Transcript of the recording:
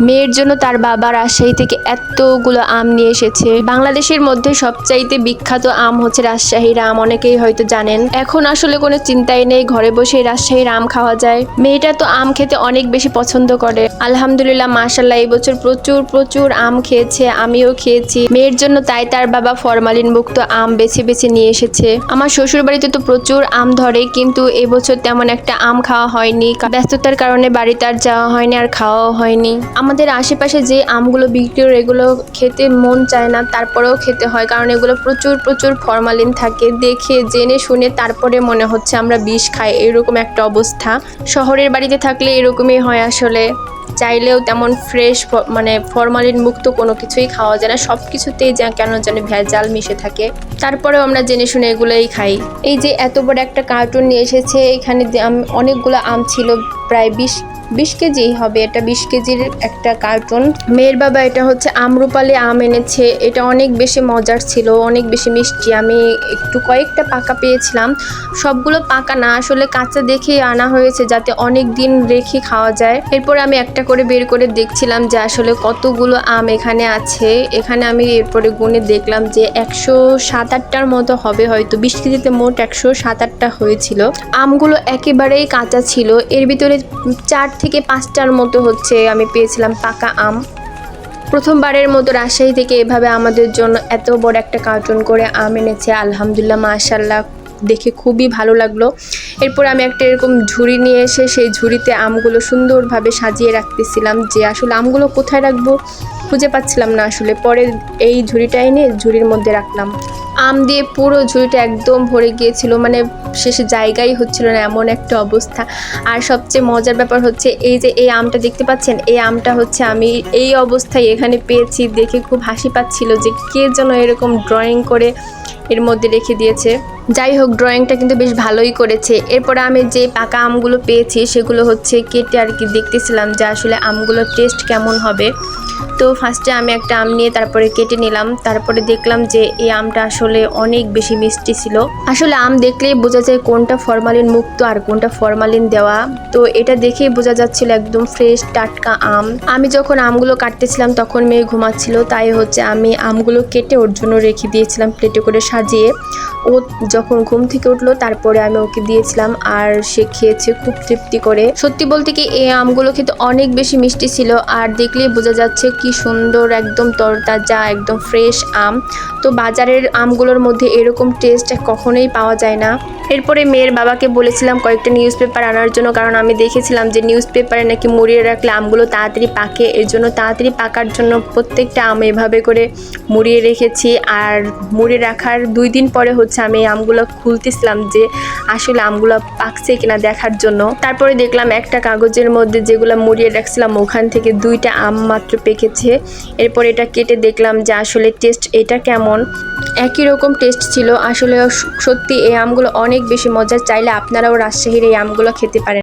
মেয়ের জন্য তার বাবা রাজশাহী থেকে এতগুলো আম নিয়ে এসেছে। বাংলাদেশের মধ্যে সবচাইতে বিখ্যাত আম হচ্ছে রাজশাহীর আম, অনেকেই হয়তো জানেন। এখন আসলে কোনো চিন্তাই নেই, ঘরে বসে রাজশাহীর আম খাওয়া যায়। মেয়েটা তো আম খেতে অনেক বেশি পছন্দ করে। আলহামদুলিল্লাহ, মাশাআল্লাহ, এই বছর প্রচুর প্রচুর আম খেয়েছে, আমিও খেয়েছি। মেয়ের জন্য তাই তার বাবা ফরমালিন মুক্ত আম বেছে বেছে নিয়ে এসেছে। আমার শ্বশুর বাড়িতে তো প্রচুর আম ধরে, কিন্তু এবছর তেমন একটা আম খাওয়া হয়নি, ব্যস্ততার কারণে বাড়িতে আর যাওয়া হয়নি, আর খাওয়াও হয়নি। আমাদের আশেপাশে যে আমগুলো বিক্রি করে এগুলো খেতে মন চায় না, তারপরেও খেতে হয়, কারণ এগুলো প্রচুর প্রচুর ফরমালিন থাকে। দেখে জেনে শুনে তারপরে মনে হচ্ছে আমরা বিষ খাই, এরকম একটা অবস্থা। শহরের বাড়িতে থাকলে এরকমই হয় আসলে, চাইলেও তেমন ফ্রেশ মানে ফরমালিন মুক্ত কোনো কিছুই খাওয়া যায় না, সব কিছুতেই যা কেন জানি ভেজাল মিশে থাকে। তারপরেও আমরা জেনে শুনে এগুলোই খাই। এই যে এত বড় একটা কার্টুন নিয়ে এসেছে, এখানে অনেকগুলো আম ছিল, প্রায় 20 কেজি হবে, এটা 20 কেজির একটা কার্টুন। মেয়ের বাবা এটা হচ্ছে আমরুপালি আম এনেছে, এটা অনেক বেশি মজার ছিল, অনেক বেশি মিষ্টি। আমি একটু কয়েকটা পাকা পেয়েছিলাম, সবগুলো পাকা না, আসলে কাঁচা দেখে আনা হয়েছে যাতে অনেক দিন রেখে খাওয়া যায়। এরপর আমি একটা করে বের করে দেখছিলাম যে আসলে কতগুলো আম এখানে আছে। এখানে আমি এরপরে গুনে দেখলাম যে 107-8টার মতো হবে, হয়তো 20 কেজিতে মোট 107-8টা হয়েছিল। আমগুলো একেবারেই কাঁচা ছিল, এর ভিতরে 4 থেকে 5টার মতো হচ্ছে আমি পেয়েছিলাম পাকা আম। প্রথমবারের মতো রাজশাহী থেকে এভাবে আমাদের জন্য এত বড় একটা কার্টুন করে আম এনেছে। আলহামদুলিল্লাহ, মাশাআল্লাহ, দেখে খুবই ভালো লাগলো। এরপর আমি একটা এরকম ঝুড়ি নিয়ে এসে সেই ঝুড়িতে আমগুলো সুন্দরভাবে সাজিয়ে রাখতেছিলাম, যে আসলে আমগুলো কোথায় রাখবো খুঁজে পাচ্ছিলাম না আসলে। পরে এই ঝুড়িটা এনে ঝুড়ির মধ্যে রাখলাম। আম দিয়ে পুরো ঝুড়িটা একদম ভরে গিয়েছিল, মানে শেষে জায়গাই হচ্ছিল না, এমন একটা অবস্থা। আর সবচেয়ে মজার ব্যাপার হচ্ছে এই যে এই আমটা দেখতে পাচ্ছেন, এই আমটা হচ্ছে আমি এই অবস্থায় এখানে পেয়েছি। দেখে খুব হাসি পাচ্ছিল যে কে যেন এরকম ড্রয়িং করে এর মধ্যে রেখে দিয়েছে। যাই হোক, ড্রয়িংটা কিন্তু বেশ ভালোই করেছে। এরপরে আমি যে পাকা আমগুলো পেয়েছি সেগুলো হচ্ছে কেটে আর কি দেখতেছিলাম যে আসলে আমগুলোর টেস্ট কেমন হবে। তো ফার্স্টে আমি একটা আম নিয়ে তারপরে কেটে নিলাম, তারপরে দেখলাম যে এই আমটা আসলে অনেক বেশি মিষ্টি ছিল। আসলে আম দেখলেই বোঝা যায় কোনটা ফরমালিন মুক্ত আর কোনটা ফরমালিন দেওয়া। তো এটা দেখেই বোঝা যাচ্ছিল একদম ফ্রেশ টাটকা আম। আমি যখন আমগুলো কাটতেছিলাম তখন মেয়ে ঘুমাচ্ছিল, তাই হচ্ছে আমি আমগুলো কেটে ওর জন্য রেখে দিয়েছিলাম প্লেটে করে সাজিয়ে। ও যখন ঘুম থেকে উঠলো তারপরে আমি ওকে দিয়েছিলাম, আর সে খেয়েছে খুব তৃপ্তি করে। সত্যি বলতে কি, এই আমগুলো খেতে অনেক বেশি মিষ্টি ছিল, আর দেখলেই বোঝা যাচ্ছে কি সুন্দর একদম তরতাজা একদম ফ্রেশ আম। তো বাজারের আমগুলোর মধ্যে এরকম টেস্ট কখনোই পাওয়া যায় না। এরপরে মেয়ের বাবাকে বলেছিলাম কয়েকটা নিউজ পেপার আনার জন্য, কারণ আমি দেখেছিলাম যে নিউজ পেপারে নাকি মুড়িয়ে রাখলে আমগুলো তাড়াতাড়ি পাকে। এর জন্য তাড়াতাড়ি পাকার জন্য প্রত্যেকটা আম এভাবে করে মুড়িয়ে রেখেছি। আর মুড়িয়ে রাখার 2 দিন পরে হচ্ছে আমি এই আমগুলো খুলতেছিলাম যে আসলে আমগুলো পাকছে কিনা দেখার জন্য। তারপরে দেখলাম একটা কাগজের মধ্যে যেগুলো মুড়িয়ে রাখছিলাম ওখান থেকে 2টা আম মাত্র পেকেছে। এরপর এটা কেটে দেখলাম যে আসলে টেস্ট এটা কেমন। একই রকম টেস্ট ছিল আসলে। সত্যি এই আমগুলো অনেক বেশি মজার, চাইলে আপনারাও রাজশাহীর এই আমগুলো খেতে পারেন।